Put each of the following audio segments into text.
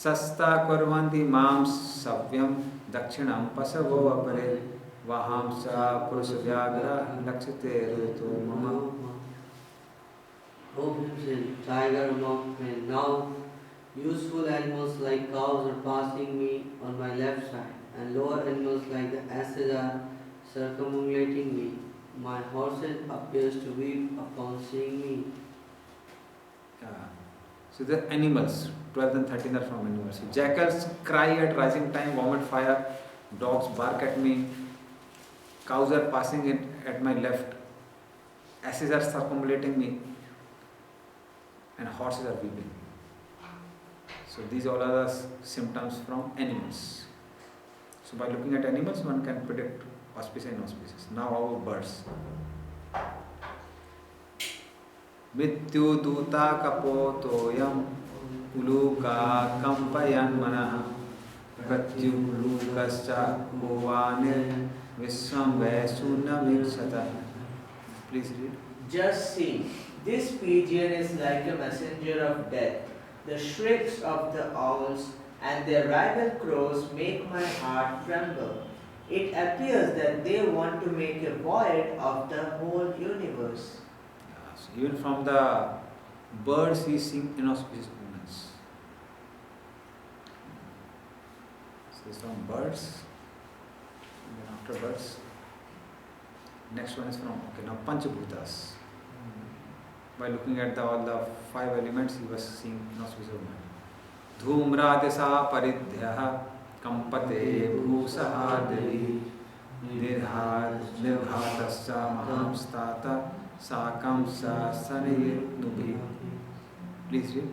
सस्ता कुर्वन्ति मां सव्यं दक्षिणं पशवो अपरे वहांसा पुरुष व्याघ्रा लक्षिते ऋतु मम. O Bhimsen, tiger, mountain, now useful animals like cows are passing me on my left side, and lower animals like the asses are circumambulating me. My horses appears to weep upon seeing me. So the animals, 12 and 13 are from animals. So jackals cry at rising time, vomit fire, dogs bark at me, cows are passing it at my left, asses are circumambulating me, and horses are weeping. So these all are the symptoms from animals. So by looking at animals, one can predict auspicious and inauspicious. Now our birds. Mrityu duta kapotoyam uluka kampayan manah pratyu lukascha bhuvanir visvam vasunamikshata. Please read. Just see, this pigeon is like a messenger of death. The shrieks of the owls and their rival crows make my heart tremble. It appears that they want to make a void of the whole universe. So even from the birds he is seeing inauspicious movements. So from birds, and then after birds, next one is from now Panchabhutas. By looking at all the 5 elements, he was seeing inauspicious movement. Dhumradesa paridhyaha kampate bhusahadri nirghatascha mahamstata sakam sa sanir nubhi. Please read.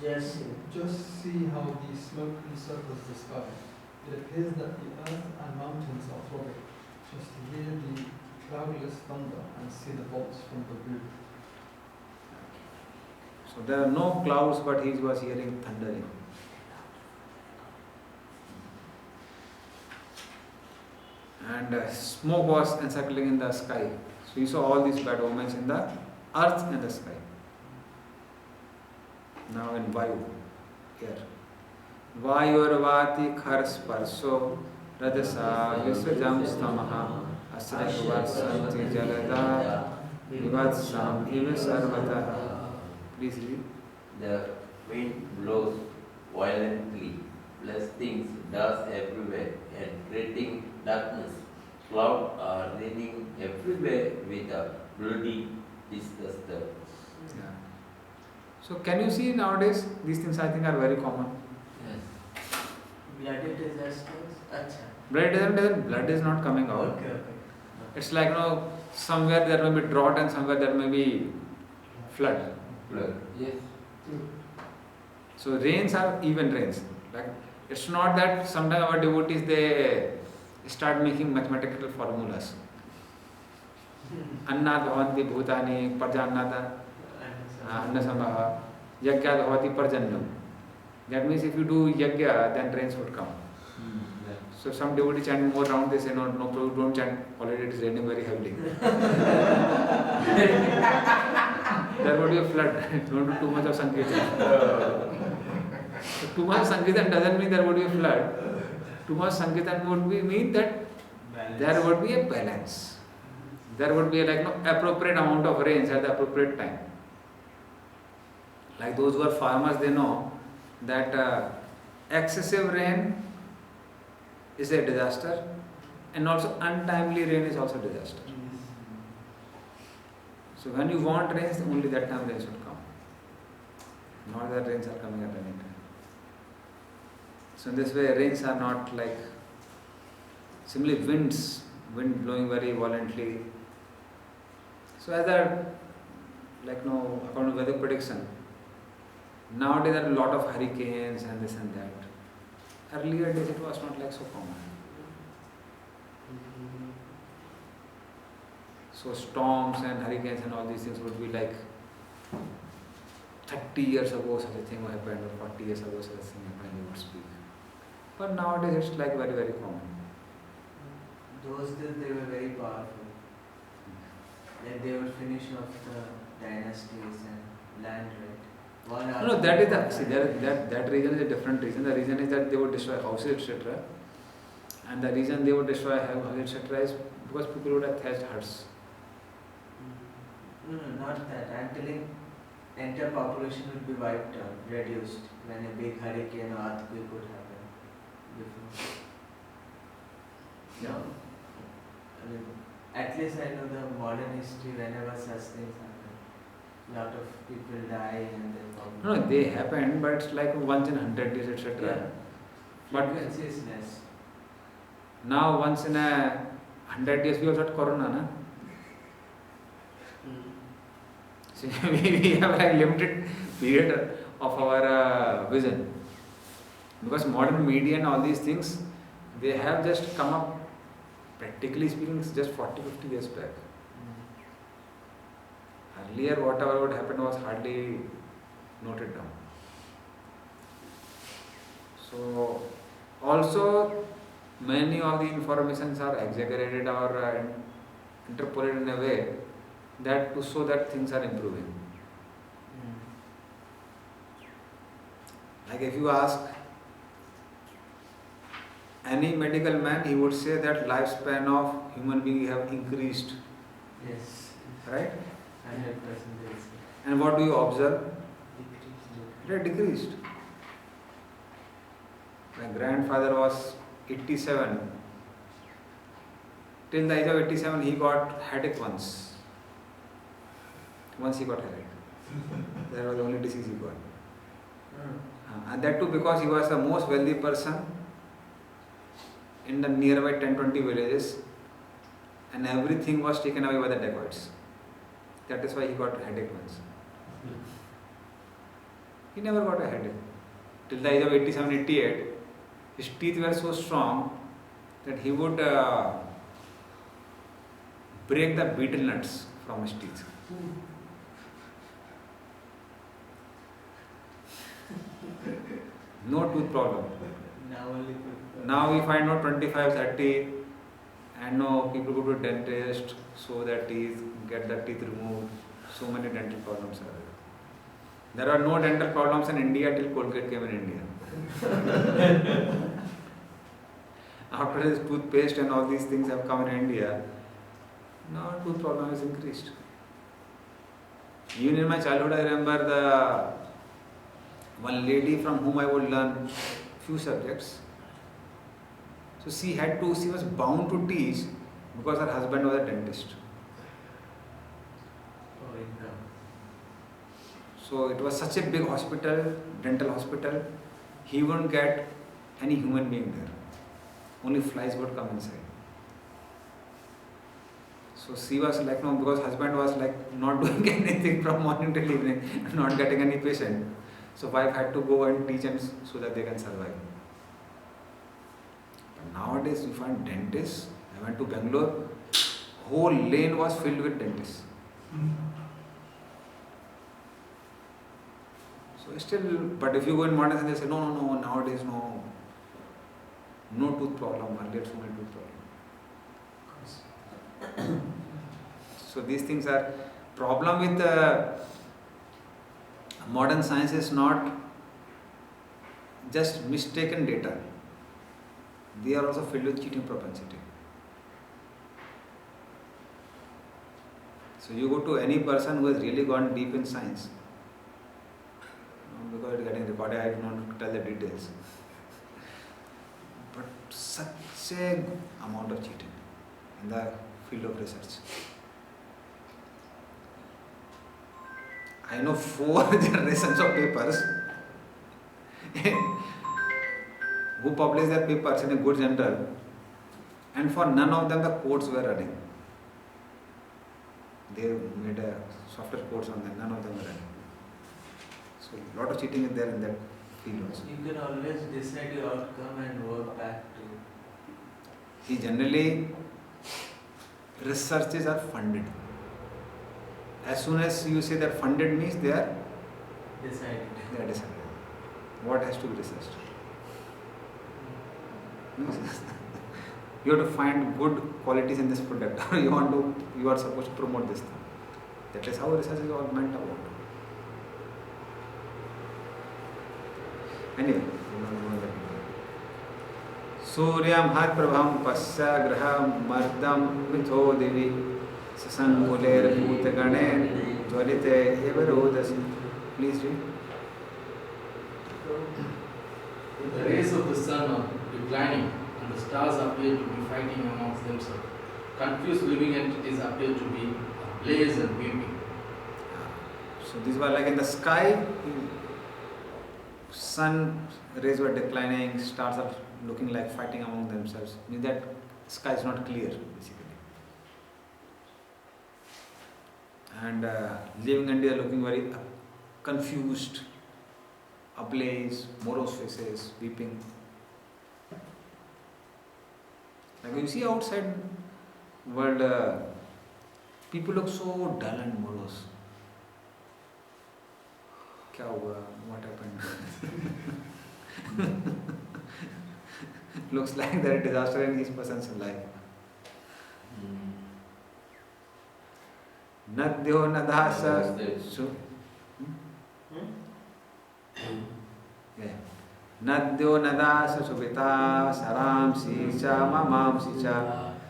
Just see how the smoke encircles the sky. It appears that the earth and mountains are throbbing, just to hear the cloudless thunder and see the bolts from the roof. So there are no clouds, but he was hearing thundering. And smoke was encircling in the sky. So he saw all these bad omens in the earth and the sky. Now in Vayu, here. Vayurvati kharsparso radasa visrajam stamaha asrayvarsanti jalada vivatsam iva sarvataha. Please read. The wind blows violently, blessings, dust everywhere, and creating darkness. Clouds are raining everywhere with a bloody disaster. Yeah. So can you see nowadays these things I think are very common. Yes. bloody disasters. Blood blood is not coming out. Okay. It's like somewhere there may be drought and somewhere there may be flood. Blood. Yes. So rains are even rains. Like it's not that sometimes our devotees they start making mathematical formulas. Annad bhavanti bhutani parjannada annasambhava yagyad bhavati parjannam. That means if you do yagya, then rains would come. So some devotees chant more round, they say no, don't chant, already it is raining very heavily. There would be a flood, don't do too much of Sankirtan. So too much Sankirtan doesn't mean there would be a flood. Too much Sankirtan would mean that there would be a balance. There would be appropriate amount of rains at the appropriate time. Like those who are farmers, they know that excessive rain is a disaster, and also untimely rain is also a disaster. So when you want rains, only that time rain should come. Not that rains are coming at any time. So in this way, rains are not like similarly wind blowing very violently. So as according to Vedic prediction, nowadays there are a lot of hurricanes and this and that. Earlier days it was not like so common. So storms and hurricanes and all these things would be like 30 years ago such a thing happened, or 40 years ago such a thing happened, they would speak. But nowadays it's like very, very common. Those days they were very powerful. Like they would finish off the dynasties and land right. 1 hour No, that is the, see, that reason is a different reason. The reason is that they would destroy houses, etc. And the reason they would destroy houses, etc. is because people would have thatched huts. No, not that. I'm telling entire population would be wiped out, reduced when a big hurricane or earthquake would happen. Before. No. I mean, at least I know the modern history, whenever such things happen, lot of people die and then No, they happen, but it's like once in 100 years, etc. Yeah. But Frequency is less. now, once in a 100 years, we also had Corona, na? See, we have like limited period of our vision. Because modern media and all these things, they have just come up, practically speaking, just 40-50 years back. Earlier, whatever would happen was hardly noted down. So, also, many of the informations are exaggerated or interpolated in a way that to show that things are improving. Like if you ask any medical man, he would say that lifespan of human being have increased, Yes. right? 100% is And what do you observe? decreased. It had decreased. My grandfather was 87. Till the age of 87, he got headache once. Once he got headache. That was the only disease he got. And that too because he was the most wealthy person in the nearby 10-20 villages, and everything was taken away by the dacoits. That is why he got headache once. He never got a headache. Till the age of 87-88, his teeth were so strong that he would break the betel nuts from his teeth. No tooth problem. Now only people. Now we find out 25, 30, and no people go to dentist, show their teeth, get the teeth removed. So many dental problems are there. There are no dental problems in India till Colgate came in India. After this toothpaste and all these things have come in India, now tooth problem is increased. Even in my childhood, I remember the one lady from whom I would learn few subjects. So she was bound to teach because her husband was a dentist. Oh, income. So it was such a big hospital, dental hospital, he wouldn't get any human being there. Only flies would come inside. So she was like, no, because husband was like not doing anything from morning till evening, not getting any patient. So wife had to go and teach them so that they can survive. But nowadays you find dentists. I went to Bangalore, whole lane was filled with dentists. So still, but if you go in modern science, they say, no, nowadays no tooth problem, earlier so many tooth problem. So these things are, problem with modern science is not just mistaken data. They are also filled with cheating propensity. So you go to any person who has really gone deep in science, because it is getting recorded, I do not tell the details. But such a amount of cheating in the field of research. I know 4 generations of papers who published their papers in a good journal, and for none of them the codes were running. They made a software codes on them, none of them were running. So a lot of cheating is there in that field also. You can always decide your outcome and work back to. See, generally researches are funded. As soon as you say that funded means they are Decided. decided. What has to be researched? You have to find good qualities in this product. You are supposed to promote this thing. That is how research is all meant about. Anyway, Suryam had prabham pasya graham mardam mitho devi sasanguler bhutagane jvalite evarodasi. Please read. The rays of the sun are declining and the stars appear to be fighting amongst themselves. Confused living entities appear to be ablaze and weeping. So these were like in the sky, sun rays were declining, stars are looking like fighting among themselves. Means that sky is not clear basically. And living entities are looking very confused, ablaze, morose faces, weeping. Like when you see outside world, people look so dull and morose. क्या हुआ? What happened? Looks like there is disaster in this person's life. Nadyo nadasa su. Yeah. Nadyo nadasa subita saramsi cha mamamsi cha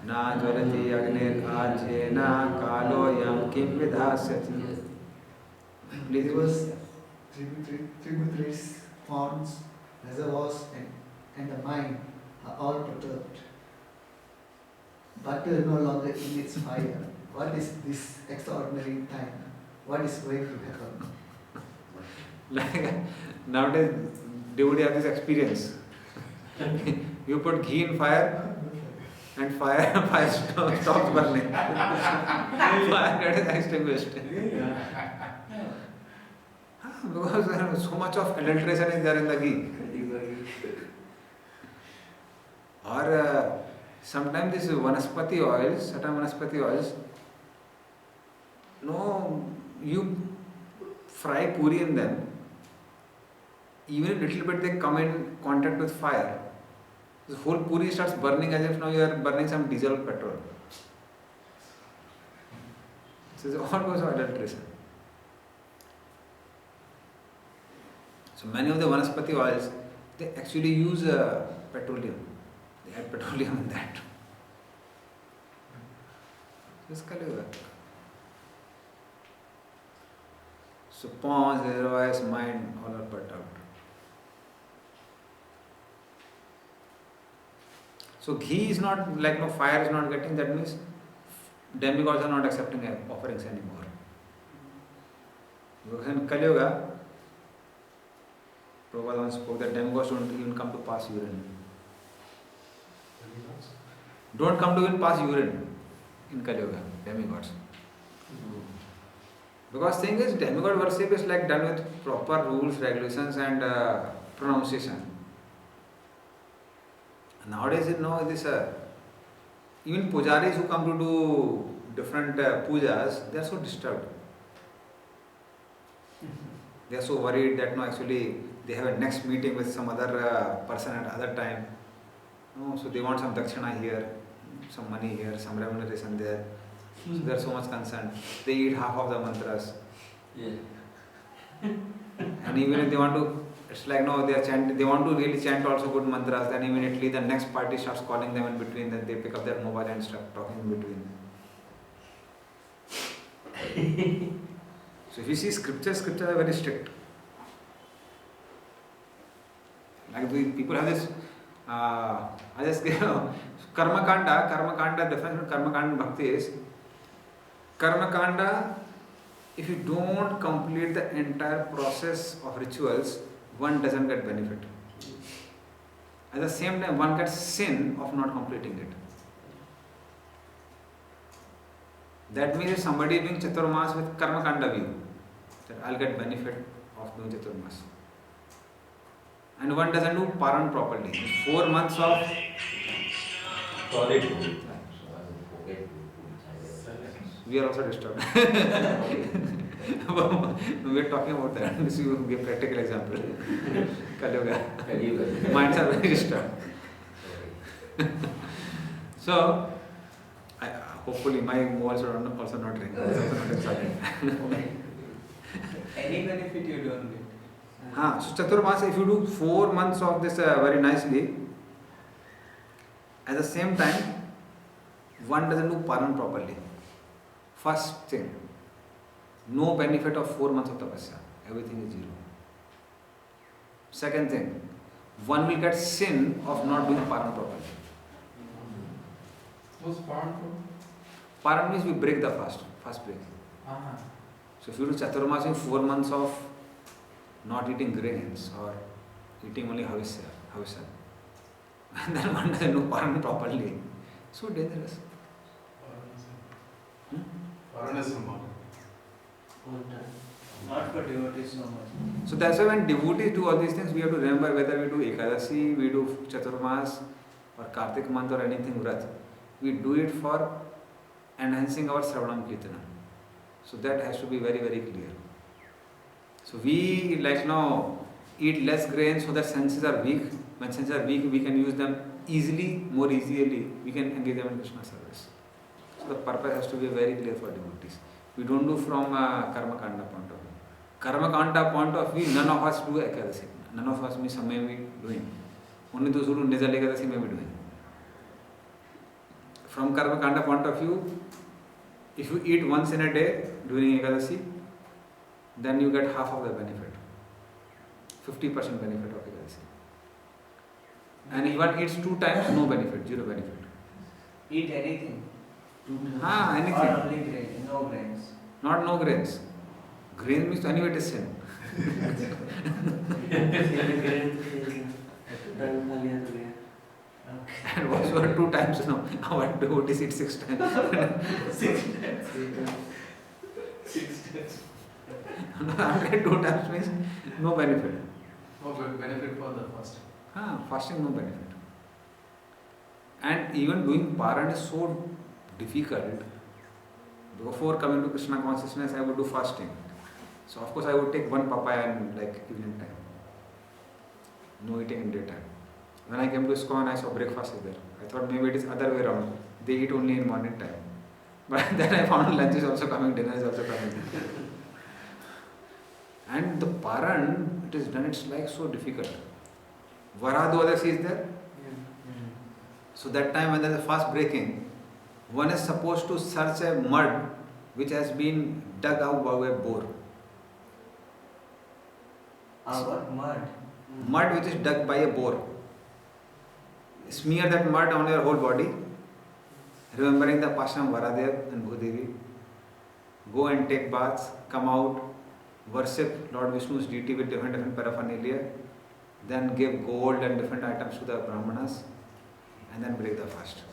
na jvalati agnir ajena kalo yam kim vidhasyati. It was tributaries, ponds, reservoirs, and the mine are all perturbed. Butter no longer in its fire. What is this extraordinary time? What is going to happen? Like nowadays, devotee have this experience. You put ghee in fire, and fire stops burning. Fire gets extinguished. Because so much of adulteration is there in the ghee. Or sometimes this vanaspati oils, certain vanaspati oils, no, you fry puri in them, even a little bit they come in contact with fire. The whole puri starts burning as if now you are burning some diesel or petrol. So it's all goes of adulteration. So many of the vanaspati oils, they actually use petroleum. They add petroleum in that. This Kali Yuga. So ponds, reservoirs, mine, all are put out. So ghee is not like no fire is not getting. That means demigods are not accepting offerings anymore. Because in Kali Yuga, Prabhupada once spoke that demigods don't even come to pass urine. Don't come to even pass urine in Kali Yuga, demigods. Because thing is, demigod worship is like done with proper rules, regulations and pronunciation. Nowadays, you know, this even pujaris who come to do different pujas, they are so disturbed. They are so worried that no, actually they have a next meeting with some other person at other time. No, so they want some dakshina here, some money here, some remuneration there. So they are so much concerned. They eat half of the mantras. Yeah. And even if they want to, it's like no, they want to really chant also good mantras, then immediately the next party starts calling them in between, then they pick up their mobile and start talking in between. So if you see scriptures are very strict. Like the people have this, I just give karma kanda, difference between karma kanda and bhakti is, karma kanda, if you don't complete the entire process of rituals, one doesn't get benefit. At the same time, one gets sin of not completing it. That means if somebody is doing Chaturmas with karma kanda view, that I'll get benefit of doing Chaturmas. And one doesn't do Paran properly. 4 months of Sorry. we are also disturbed. We are talking about that. This will be a practical example. Kali Yuga. Minds are very disturbed. So, hopefully my mobiles are also not ringing. Any benefit you don't get. So Chaturmasa, if you do 4 months of this very nicely, at the same time, one doesn't do Paran properly. First thing, no benefit of 4 months of tapasya. Everything is zero. Second thing, one will get sin of not doing Paran properly. What's Paran for? Paran means we break the fast break. So if you do Chaturmasa in 4 months of not eating grains or eating only Havisa, and then one doesn't do Paran properly, so dangerous. Paranism. One time. Not for devotees so much. So that's why when devotees do all these things, we have to remember whether we do Ekadasi, we do Chaturmas or Kartik month or anything Vrat. We do it for enhancing our Sravanam Kirtana. So that has to be very, very clear. So we eat less grains so that senses are weak. When senses are weak, we can use them more easily, we can engage them in Krishna service. So the purpose has to be very clear for devotees. We don't do from Karma Kanda point of view. Karma Kanda point of view, none of us do Ekadasi. None of us may be doing. Only those who do Nizal Ekadasi may be doing. From Karma Kanda point of view, if you eat once in a day during Ekadasi, then you get half of the benefit. 50% benefit of Ekadasi. And if one eats 2 times, no benefit, zero benefit. Eat anything. Anything. Or only grain, no grains. Not no grains. Grain means anyway it is sin. And once you are 2 times, no. Our devotees eat 6 times. 6 times. After 2 times means no benefit. No benefit for the fasting. Fasting no benefit. And even doing Paran is so difficult. Before coming to Krishna consciousness, I would do fasting. So of course I would take 1 papaya in evening time. No eating in daytime. When I came to ISKCON, I saw breakfast is there. I thought maybe it is other way around. They eat only in morning time. But then I found lunch is also coming, dinner is also coming. And the Paran, it is done, it's so difficult. Varadwadasi is there. So that time when there is a fast breaking, one is supposed to search a mud which has been dug out by a boar. What? Mud. Mud which is dug by a boar. Smear that mud on your whole body, remembering the Pasam Varadev and Bhudevi. Go and take baths, come out, worship Lord Vishnu's deity with different paraphernalia, then give gold and different items to the Brahmanas, and then break the fast.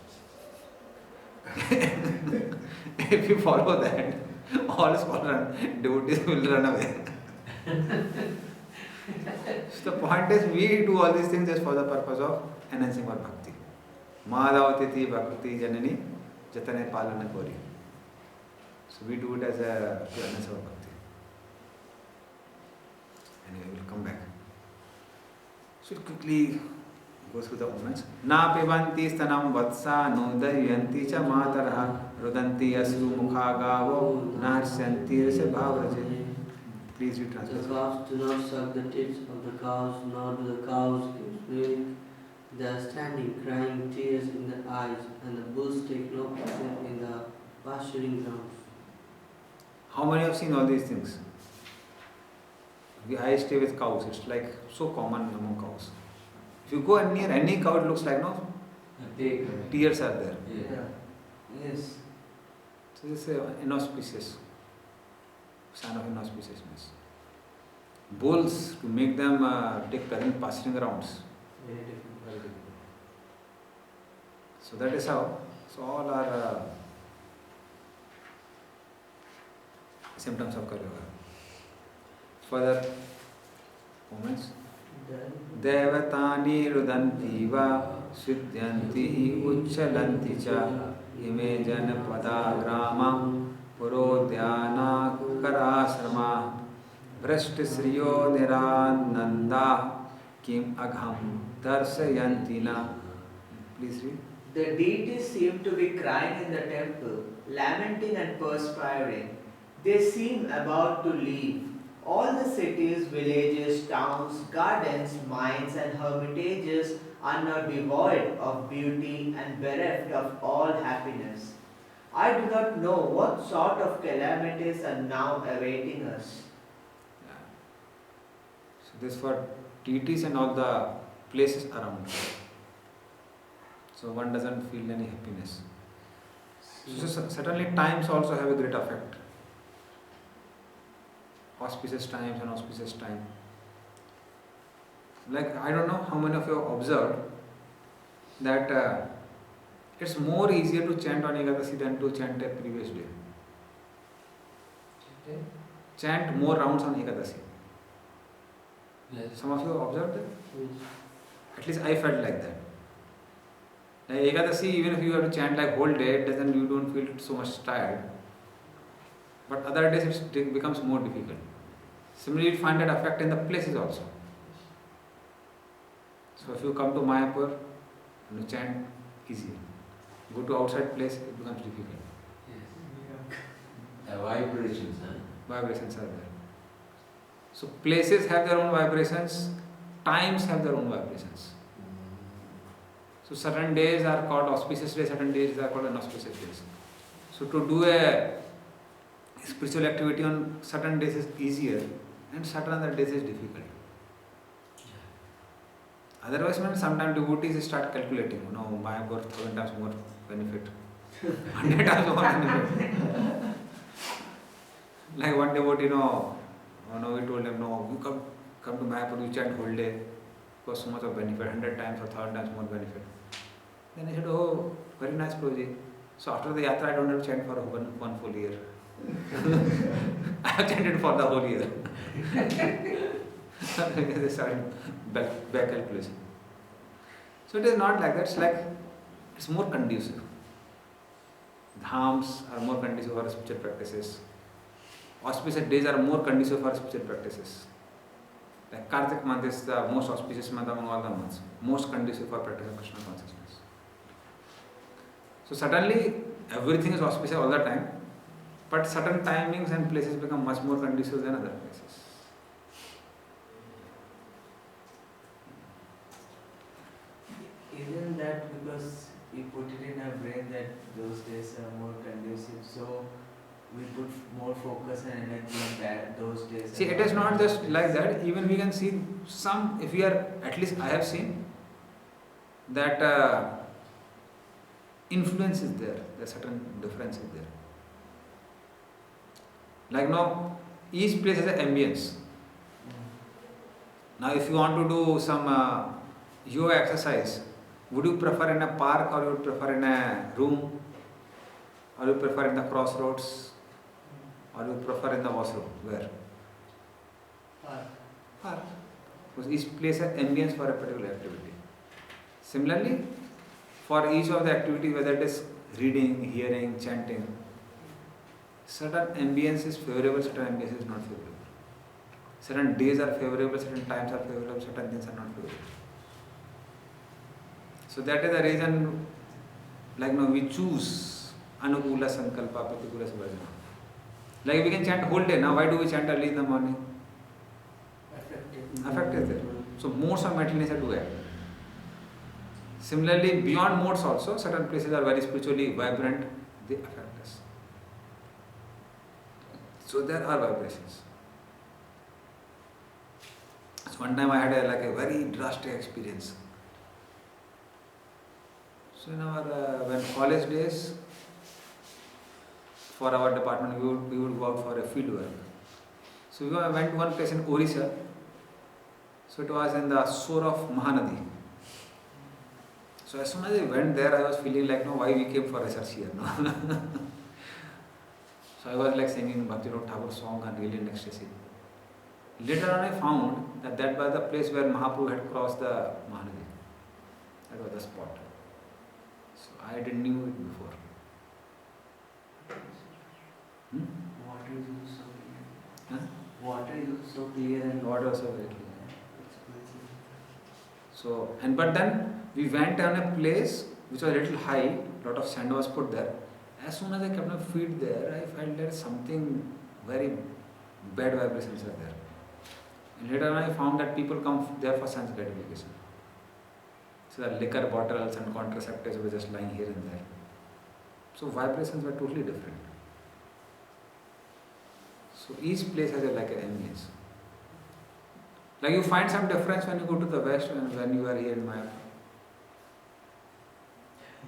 If you follow that, all scholars, devotees will run away. So the point is, we do all these things just for the purpose of enhancing our bhakti. Madhavatiti bhakti janani jatane palana kori. So we do it as a to enhance our bhakti. Anyway, we'll come back. So quickly go through the moments. Na pibanti stanam vatsa nodayanti cha mataraha rudanti asru mukha gavo narsyanti se bhavraje. Please read The translation. calves do not suck the tits of the cows, nor do the cows give milk. They are standing, crying tears in the eyes, and the bulls take no pleasure in the pasturing grounds. How many have seen all these things? I stay with cows. It's so common among cows. If you go near any cow, it looks like tears are there. Yes. So this is inauspicious. Sign of inauspiciousness. Bulls, to make them take present pasturing grounds. Very different. Very difficult. So that is how. So all are symptoms of Kali Yuga. Further moments. Devatani rudanti va siddhyanti uchchalanti cha ime janapada grama purodhyana karasrama vrashti sriyo nirananda kim agham darsayanti na. Please read. The deities seem to be crying in the temple, lamenting and perspiring. They seem about to leave. All the cities, villages, towns, gardens, mines, and hermitages are now devoid of beauty and bereft of all happiness. I do not know what sort of calamities are now awaiting us. Yeah. So this for deities and all the places around. So one doesn't feel any happiness. So certainly times also have a great effect. Auspicious times and auspicious time. Like I don't know how many of you have observed that it's more easier to chant on Ekadasi than to chant a previous day. Chant more rounds on Ekadasi. Yes. Some of you have observed that? At least I felt like that. Like Ekadasi, even if you have to chant like whole day, you don't feel so much tired. But other days it becomes more difficult. Similarly, you find that effect in the places also. So if you come to Mayapur, you chant easy. Go to outside place, it becomes difficult. Yes. The vibrations, huh? Vibrations are there. So places have their own vibrations, times have their own vibrations. So certain days are called auspicious days, certain days are called inauspicious days. So to do a spiritual activity on certain days is easier and certain other days is difficult. Otherwise, sometimes devotees start calculating, my worth 1,000 times more benefit, 100 times more benefit. Like one devotee, we told him, no, you come to Mayapur, you chant whole day, because so much of benefit, 100 times or 1,000 times more benefit. Then I said, oh, very nice Prabhuji. So after the yatra, I don't have to chant for one full year. I have chanted for the whole year. They started back calculation. So it is not like that, it's more conducive. Dhams are more conducive for spiritual practices. Auspicious days are more conducive for spiritual practices. Like Kartik month is the most auspicious month among all the months, most conducive for practice of Krishna consciousness. So suddenly everything is auspicious all the time, but certain timings and places become much more conducive than other places. Isn't that because we put it in our brain that those days are more conducive, so we put more focus and energy on those days? See, it is not just like that. Even we can see some, if we are, at least I have seen that influence is there, there's certain difference is there. Like now, each place has an ambience. Now, if you want to do some yoga exercise, would you prefer in a park or you would prefer in a room? Or you prefer in the crossroads? Or you prefer in the washroom? Where? Park. Because each place has ambience for a particular activity. Similarly, for each of the activities, whether it is reading, hearing, chanting, certain ambience is favorable, certain ambience is not favorable. Certain days are favorable, certain times are favorable, certain things are not favorable. So that is the reason, we choose Anukula Sankalpa, Pratikula Subhajana. Like we can chant whole day. Now why do we chant early in the morning? Effect is there. So modes of mental nature do act. Similarly, beyond modes also, certain places are very spiritually vibrant, they affect us. So there are vibrations. So one time I had a very drastic experience. So in our when college days, for our department, we would go out for a field work. So we went to one place in Orissa. So it was in the shore of Mahanadi. So as soon as I went there, I was feeling like, why we came for research here? No? So I was singing Bhaktivinoda Thakur song and really in ecstasy. Later on I found that was the place where Mahaprabhu had crossed the Mahanadi. That was the spot. So I didn't knew it before. Water is so clear. Huh? Water is so clear and Water was so very clear. So, but then we went on a place which was a little high, lot of sand was put there. As soon as I kept my feet there, I felt there something very bad vibrations are there. And later on I found that people come there for sense gratification. So the liquor bottles and contraceptives were just lying here and there. So vibrations were totally different. So each place has like an ambience. Like you find some difference when you go to the west and when you are here in Mayapur.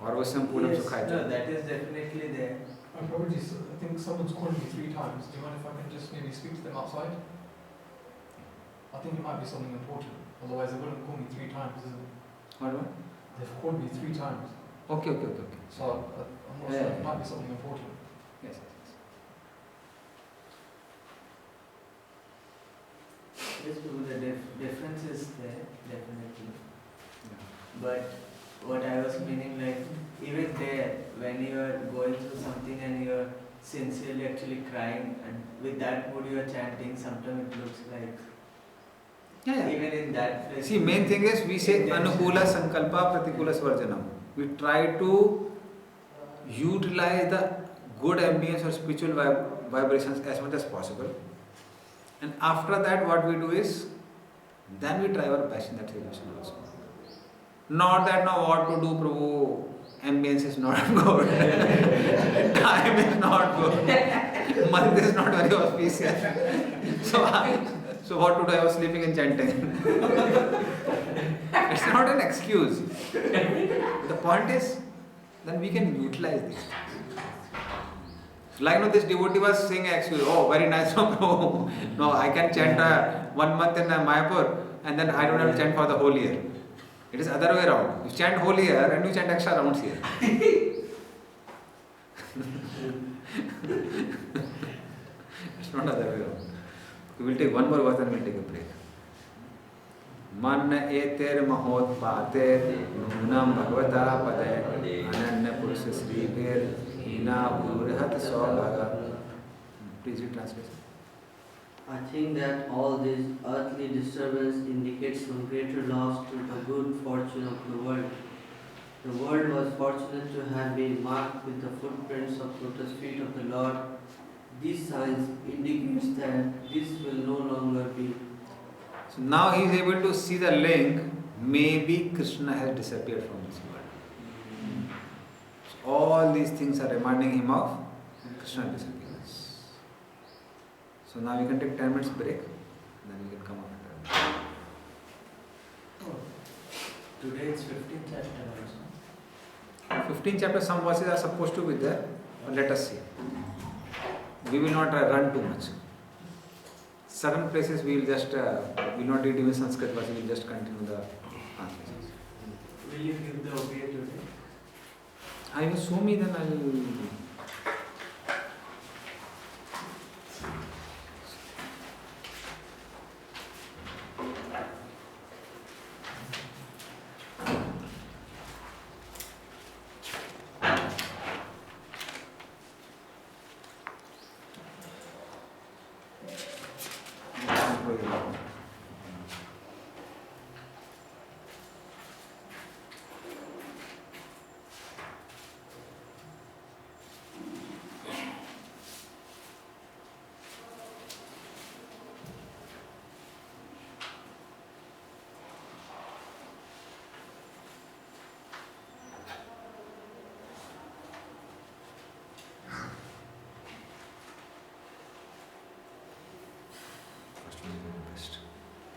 Or was some Pulam Yes, Sukhaita. no, that is definitely there. Prabhuji, I think someone's called me 3 times. Do you mind if I can just maybe speak to them outside? I think it might be something important. Otherwise, they wouldn't call me 3 times, isn't it? What? They've called me 3 times. Okay. So I'm not sure. It might be something important. Yes. Yes, the difference is there, definitely. Yeah. But what I was meaning, like, even there, when you are going through something and you are sincerely actually crying, and with that mood you are chanting, sometimes it looks like, Yeah. even in that place. See, main thing is we say Anukula Sankalpa Pratikula Svarjanam. We try to utilize the good ambience or spiritual vibrations as much as possible. And after that, what we do is, then we try our best in that situation also. Not that now what to do, Prabhu, ambience is not good, time is not good, month is not very auspicious. So what to do? I was sleeping and chanting. It's not an excuse. The point is, then we can utilize these things. Like this devotee was saying actually, oh very nice, no, I can chant 1 month in Mayapur and then I don't have to chant for the whole year. It is other way around. You chant whole year and you chant extra rounds here. It's not other way around. We will take one more verse and we will take a break. Man eter mahot pater nunam bhagavata pade ananya purusha sribir hina urhat swabhaga. Please read translation. I think that all this earthly disturbance indicates some greater loss to the good fortune of the world. The world was fortunate to have been marked with the footprints of lotus feet of the Lord. These signs indicates that this will no longer be. So now he is able to see the link. Maybe Krishna has disappeared from this world. So all these things are reminding him of Krishna disappearance. So now we can take 10 minutes break. Then we can come up. Today it's 15th chapter also. 15th chapter, some verses are supposed to be there. But let us see. We will not run too much. Certain places we will just, we will not read even Sanskrit verses, we will just continue the translations. Will you give the OBA today? I will show me, then I will.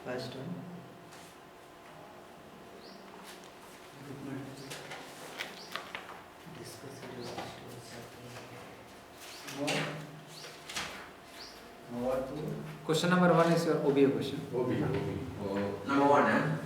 First one. Question number 1 is your OBA question. Number 1,